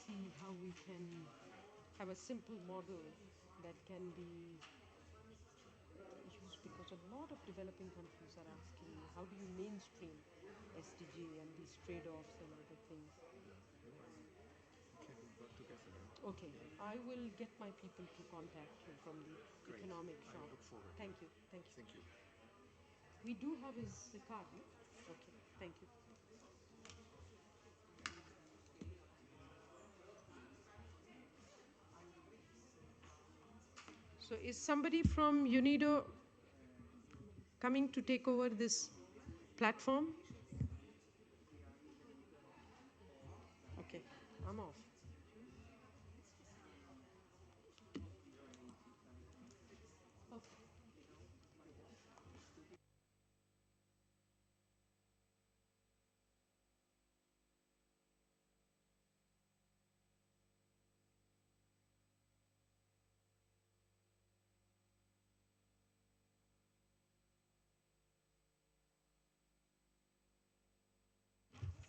see how we can have a simple model that can be used, because a lot of developing countries are asking how do you mainstream SDG and these trade-offs and other things. Okay, we'll work together. Okay, I will get my people to contact you from the Great. economic I shop. look forward. Thank you, thank you. Thank you. We do have his card, no? Okay, thank you. So is somebody from UNIDO coming to take over this platform? Okay, I'm off. Okay.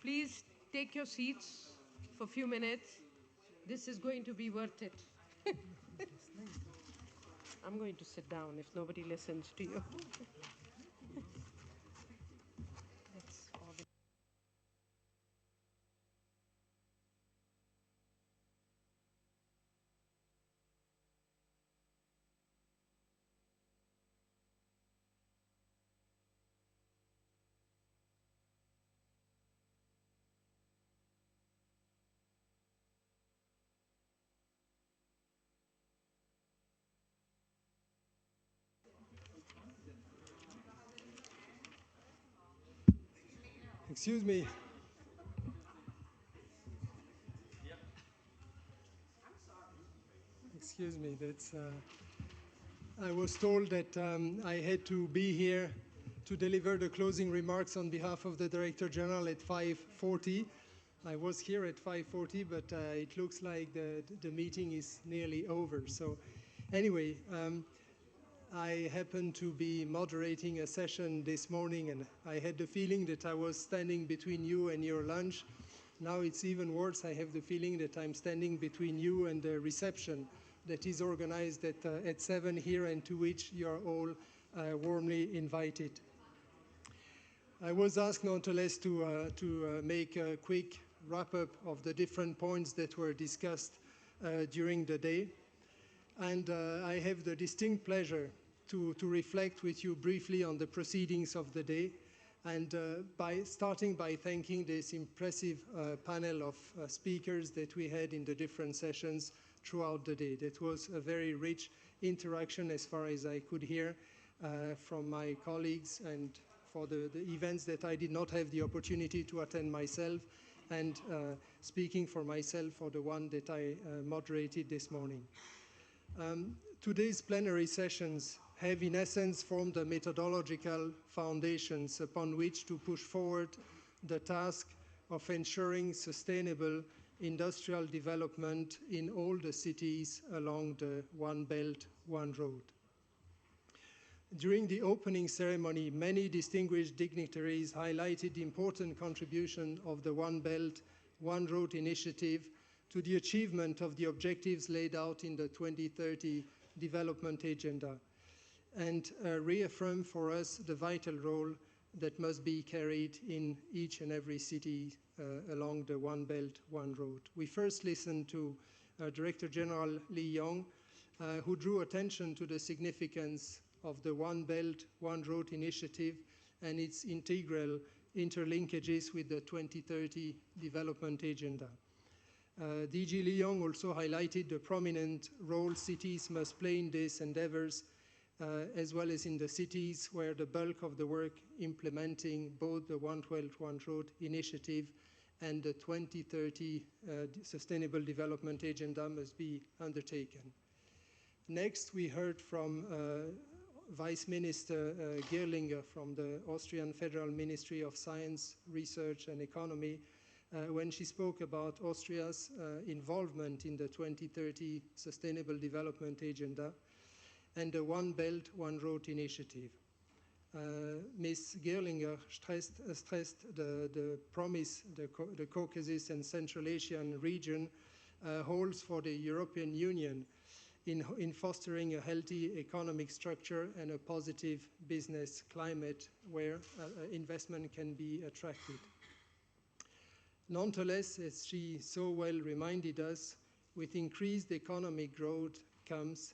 Please take your seats for a few minutes. This is going to be worth it. I'm going to sit down if nobody listens to you. Let's organize. Excuse me. Excuse me. I was told that I had to be here to deliver the closing remarks on behalf of the Director General at 5:40. I was here at 5:40, but it looks like the meeting is nearly over. So anyway, I happened to be moderating a session this morning, and I had the feeling that I was standing between you and your lunch. Now it's even worse. I have the feeling that I'm standing between you and the reception that is organized at 7 here, and to which you are all warmly invited. I was asked nonetheless to make a quick wrap-up of the different points that were discussed during the day. And I have the distinct pleasure to reflect with you briefly on the proceedings of the day, and starting by thanking this impressive panel of speakers that we had in the different sessions throughout the day. That was a very rich interaction as far as I could hear from my colleagues, and for the events that I did not have the opportunity to attend myself, and speaking for myself for the one that I moderated this morning. Today's plenary sessions have in essence formed the methodological foundations upon which to push forward the task of ensuring sustainable industrial development in all the cities along the One Belt, One Road. During the opening ceremony, many distinguished dignitaries highlighted the important contribution of the One Belt, One Road initiative to the achievement of the objectives laid out in the 2030 Development Agenda, and reaffirm for us the vital role that must be carried in each and every city along the One Belt, One Road. We first listened to Director General Li Yong, who drew attention to the significance of the One Belt, One Road initiative and its integral interlinkages with the 2030 Development Agenda. DG Li Yong also highlighted the prominent role cities must play in these endeavors, as well as in the cities where the bulk of the work implementing both the One Belt, One Road initiative and the 2030 Sustainable Development Agenda must be undertaken. Next, we heard from Vice Minister Gerlinger from the Austrian Federal Ministry of Science, Research and Economy, when she spoke about Austria's involvement in the 2030 Sustainable Development Agenda and the One Belt, One Road initiative. Ms. Gerlinger stressed the promise the Caucasus and Central Asian region holds for the European Union in fostering a healthy economic structure and a positive business climate where investment can be attracted. Nonetheless, as she so well reminded us, with increased economic growth comes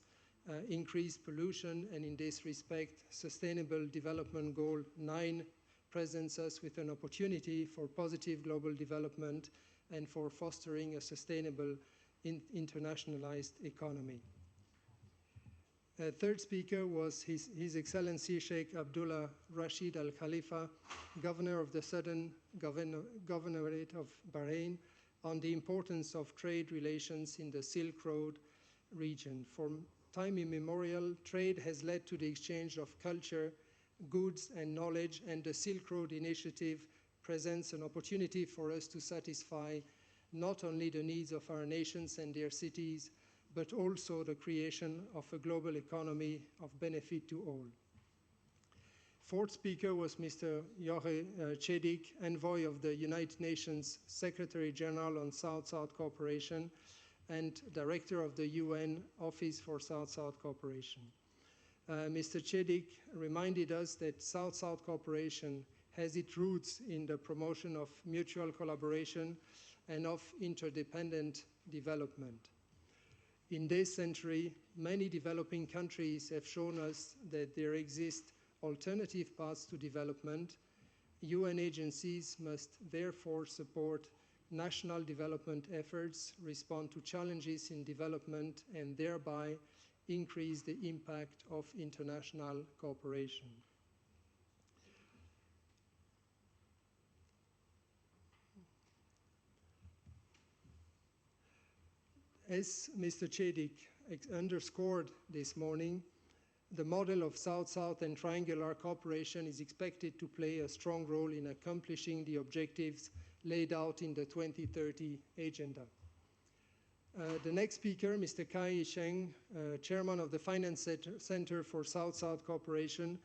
increased pollution, and in this respect, Sustainable Development Goal 9 presents us with an opportunity for positive global development and for fostering a sustainable internationalized economy. Third speaker was His Excellency Sheikh Abdullah Rashid Al Khalifa, Governor of the Southern Governorate of Bahrain, on the importance of trade relations in the Silk Road region. From time immemorial, trade has led to the exchange of culture, goods, and knowledge, and the Silk Road Initiative presents an opportunity for us to satisfy not only the needs of our nations and their cities, but also the creation of a global economy of benefit to all. Fourth speaker was Mr. Jorge Cedik, Envoy of the United Nations Secretary General on South-South Cooperation and Director of the UN Office for South-South Cooperation. Mr. Cedik reminded us that South-South cooperation has its roots in the promotion of mutual collaboration and of interdependent development. In this century, many developing countries have shown us that there exist alternative paths to development. UN agencies must therefore support national development efforts, respond to challenges in development, and thereby increase the impact of international cooperation. As Mr. Cedik underscored this morning, the model of South-South and triangular cooperation is expected to play a strong role in accomplishing the objectives laid out in the 2030 Agenda. The next speaker, Mr. Kai Sheng, Chairman of the Finance Center for South-South Cooperation,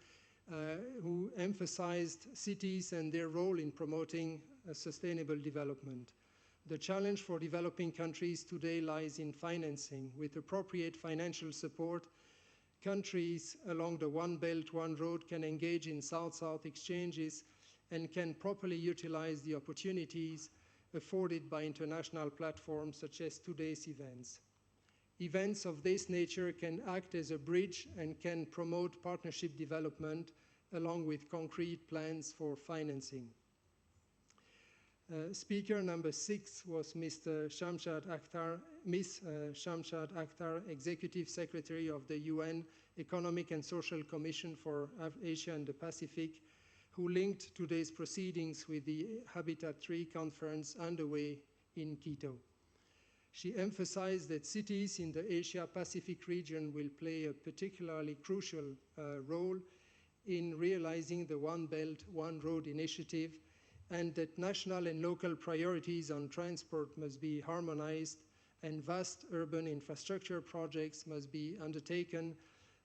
who emphasized cities and their role in promoting sustainable development. The challenge for developing countries today lies in financing. With appropriate financial support, countries along the One Belt, One Road can engage in South-South exchanges and can properly utilize the opportunities afforded by international platforms such as today's events. Events of this nature can act as a bridge and can promote partnership development along with concrete plans for financing. Speaker number 6 was Mr. Shamshad Akhtar, Ms. Shamshad Akhtar, Executive Secretary of the UN Economic and Social Commission for Asia and the Pacific, who linked today's proceedings with the Habitat 3 conference underway in Quito. She emphasized that cities in the Asia-Pacific region will play a particularly crucial role in realizing the One Belt, One Road initiative, and that national and local priorities on transport must be harmonized and vast urban infrastructure projects must be undertaken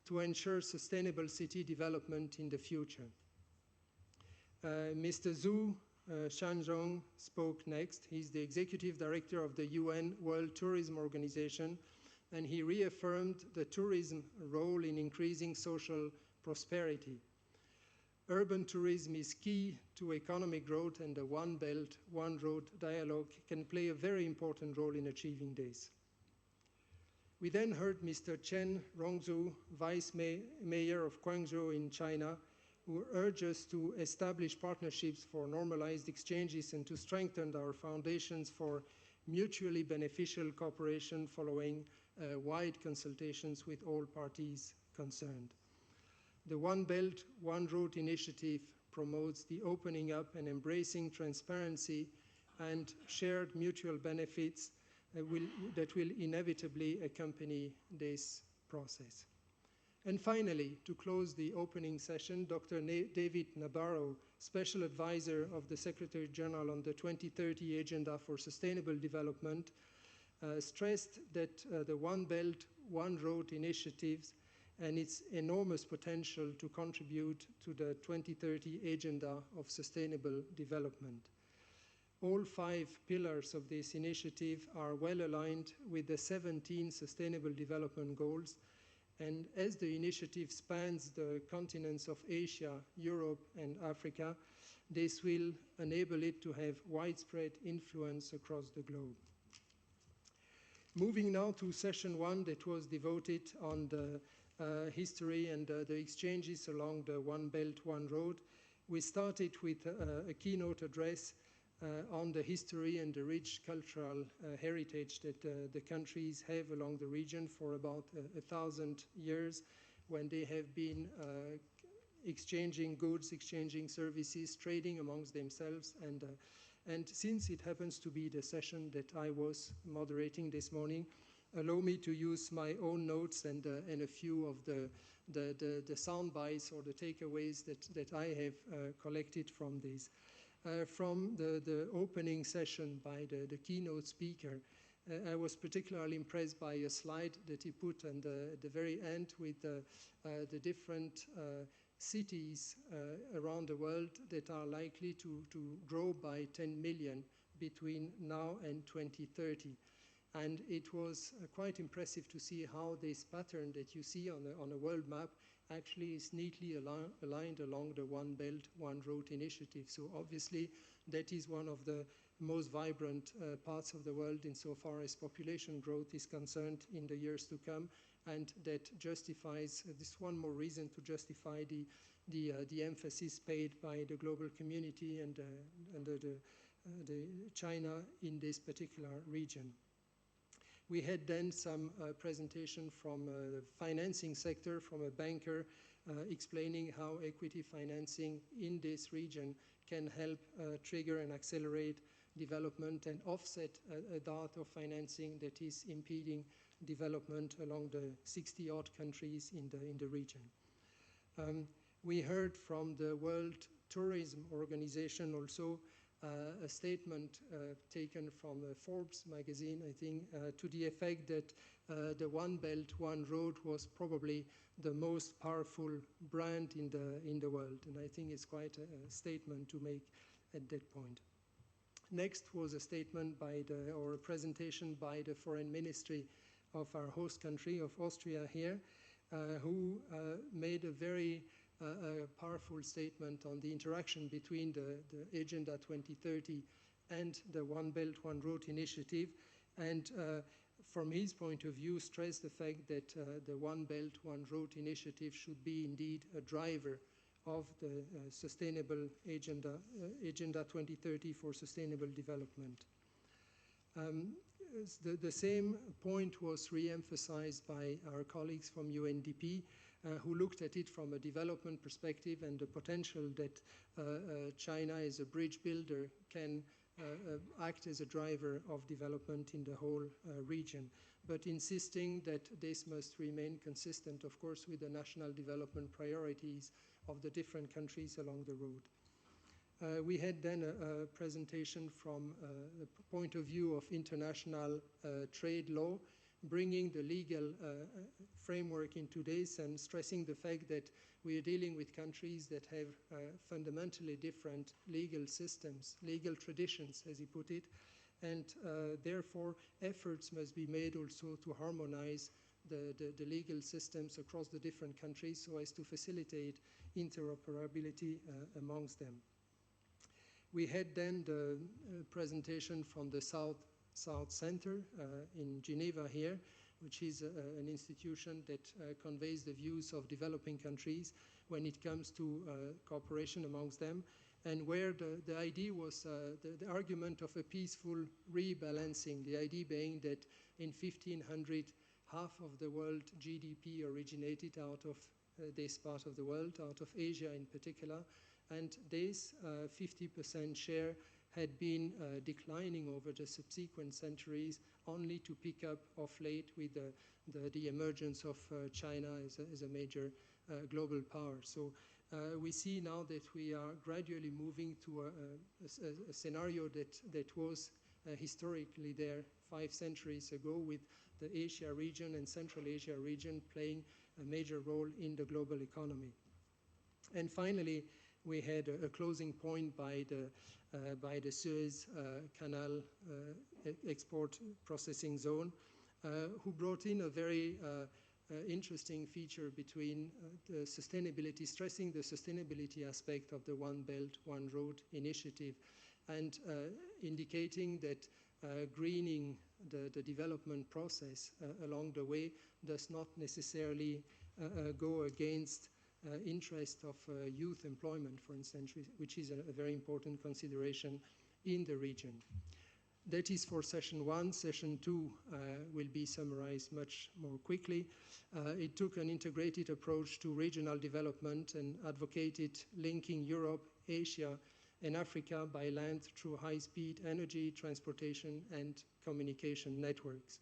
to ensure sustainable city development in the future. Mr. Zhu Shanzhong spoke next. He's the Executive Director of the UN World Tourism Organization, and he reaffirmed the tourism role in increasing social prosperity. Urban tourism is key to economic growth, and the One Belt, One Road dialogue can play a very important role in achieving this. We then heard Mr. Chen Rongzhu, Vice Mayor of Guangzhou in China, who urged us to establish partnerships for normalized exchanges and to strengthen our foundations for mutually beneficial cooperation following wide consultations with all parties concerned. The One Belt, One Road initiative promotes the opening up and embracing transparency and shared mutual benefits that will inevitably accompany this process. And finally, to close the opening session, Dr. David Nabarro, Special Advisor of the Secretary General on the 2030 Agenda for Sustainable Development, stressed that the One Belt, One Road initiatives and its enormous potential to contribute to the 2030 Agenda of Sustainable Development. All 5 pillars of this initiative are well aligned with the 17 Sustainable Development Goals. And as the initiative spans the continents of Asia, Europe, and Africa, this will enable it to have widespread influence across the globe. Moving now to session 1 that was devoted on the history and the exchanges along the One Belt, One Road. We started with a keynote address on the history and the rich cultural heritage that the countries have along the region for about 1,000 years, when they have been exchanging goods, exchanging services, trading amongst themselves. And since it happens to be the session that I was moderating this morning, allow me to use my own notes and a few of the sound bites or the takeaways that I have collected from this. From the opening session by the keynote speaker, I was particularly impressed by a slide that he put at the very end with the different cities around the world that are likely to grow by 10 million between now and 2030. And it was quite impressive to see how this pattern that you see on a world map actually is neatly aligned along the One Belt, One Road initiative. So obviously that is one of the most vibrant parts of the world insofar as population growth is concerned in the years to come, and that justifies, this one more reason to justify the emphasis paid by the global community and the China in this particular region. We had then some presentation from the financing sector, from a banker explaining how equity financing in this region can help trigger and accelerate development and offset a dart of financing that is impeding development along the 60-odd countries in the region. We heard from the World Tourism Organization also a statement taken from Forbes magazine, I think, to the effect that the One Belt, One Road was probably the most powerful brand in the world. And I think it's quite a statement to make at that point. Next was a statement or a presentation by the Foreign Ministry of our host country, of Austria here, who made a very powerful statement on the interaction between the Agenda 2030 and the One Belt, One Road initiative, and from his point of view stressed the fact that the One Belt, One Road initiative should be indeed a driver of the sustainable Agenda 2030 for sustainable development. The same point was re-emphasized by our colleagues from UNDP, who looked at it from a development perspective and the potential that China as a bridge builder can act as a driver of development in the whole region, but insisting that this must remain consistent, of course, with the national development priorities of the different countries along the road. We had then a presentation from the point of view of international trade law, bringing the legal framework into this and stressing the fact that we are dealing with countries that have fundamentally different legal systems, legal traditions, as he put it, and therefore efforts must be made also to harmonize the legal systems across the different countries so as to facilitate interoperability amongst them. We had then the presentation from the South Center in Geneva here, which is an institution that conveys the views of developing countries when it comes to cooperation amongst them, and where the idea was the argument of a peaceful rebalancing, the idea being that in 1500, half of the world GDP originated out of this part of the world, out of Asia in particular, and this 50% share had been declining over the subsequent centuries, only to pick up of late with the emergence of China as a major global power. So we see now that we are gradually moving to a scenario that was historically there 5 centuries ago, with the Asia region and Central Asia region playing a major role in the global economy. And finally, we had a closing point by the by the Suez Canal export processing zone, who brought in a very interesting feature between the sustainability, stressing the sustainability aspect of the One Belt, One Road initiative, and indicating that greening the development process along the way does not necessarily go against interest of youth employment, for instance, which is a very important consideration in the region. That is for session 1. Session 2 will be summarized much more quickly. It took an integrated approach to regional development and advocated linking Europe, Asia, and Africa by land through high-speed energy, transportation, and communication networks.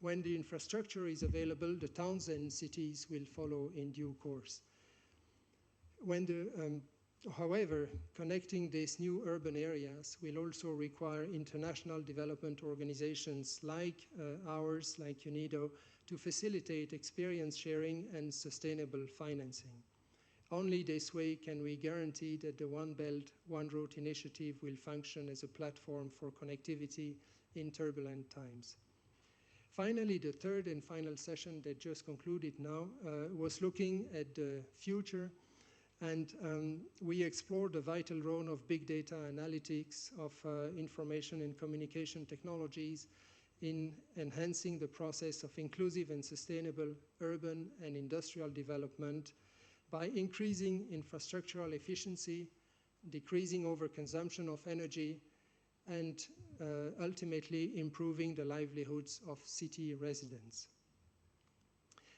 When the infrastructure is available, the towns and cities will follow in due course. However, connecting these new urban areas will also require international development organizations like ours, like UNIDO, to facilitate experience sharing and sustainable financing. Only this way can we guarantee that the One Belt, One Road initiative will function as a platform for connectivity in turbulent times. Finally, the third and final session that just concluded now was looking at the future, and we explored the vital role of big data analytics, of information and communication technologies in enhancing the process of inclusive and sustainable urban and industrial development by increasing infrastructural efficiency, decreasing overconsumption of energy, and ultimately improving the livelihoods of city residents.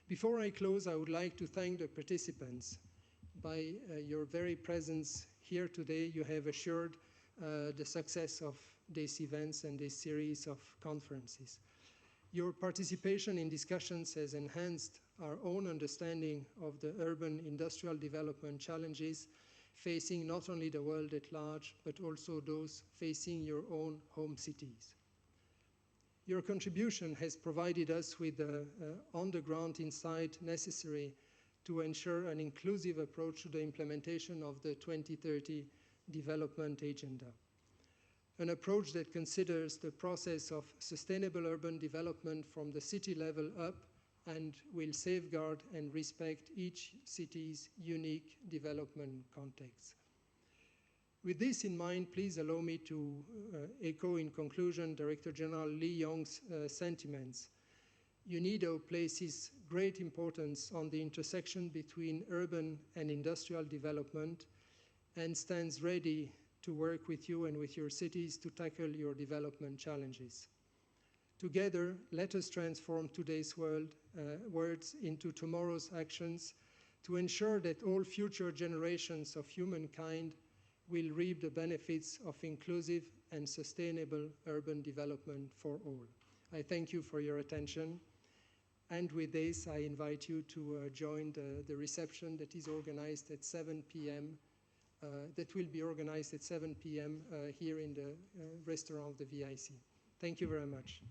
Before I close, I would like to thank the participants. By your very presence here today, you have assured the success of these events and this series of conferences. Your participation in discussions has enhanced our own understanding of the urban industrial development challenges facing not only the world at large, but also those facing your own home cities. Your contribution has provided us with the on-the-ground insight necessary to ensure an inclusive approach to the implementation of the 2030 Development Agenda. An approach that considers the process of sustainable urban development from the city level up and will safeguard and respect each city's unique development context. With this in mind, please allow me to echo in conclusion Director General Li Yong's sentiments. UNIDO places great importance on the intersection between urban and industrial development and stands ready to work with you and with your cities to tackle your development challenges. Together, let us transform today's words into tomorrow's actions to ensure that all future generations of humankind will reap the benefits of inclusive and sustainable urban development for all. I thank you for your attention. And with this, I invite you to join the reception that is organized at 7 p.m. That will be organized at 7 p.m. Here in the restaurant of the VIC. Thank you very much.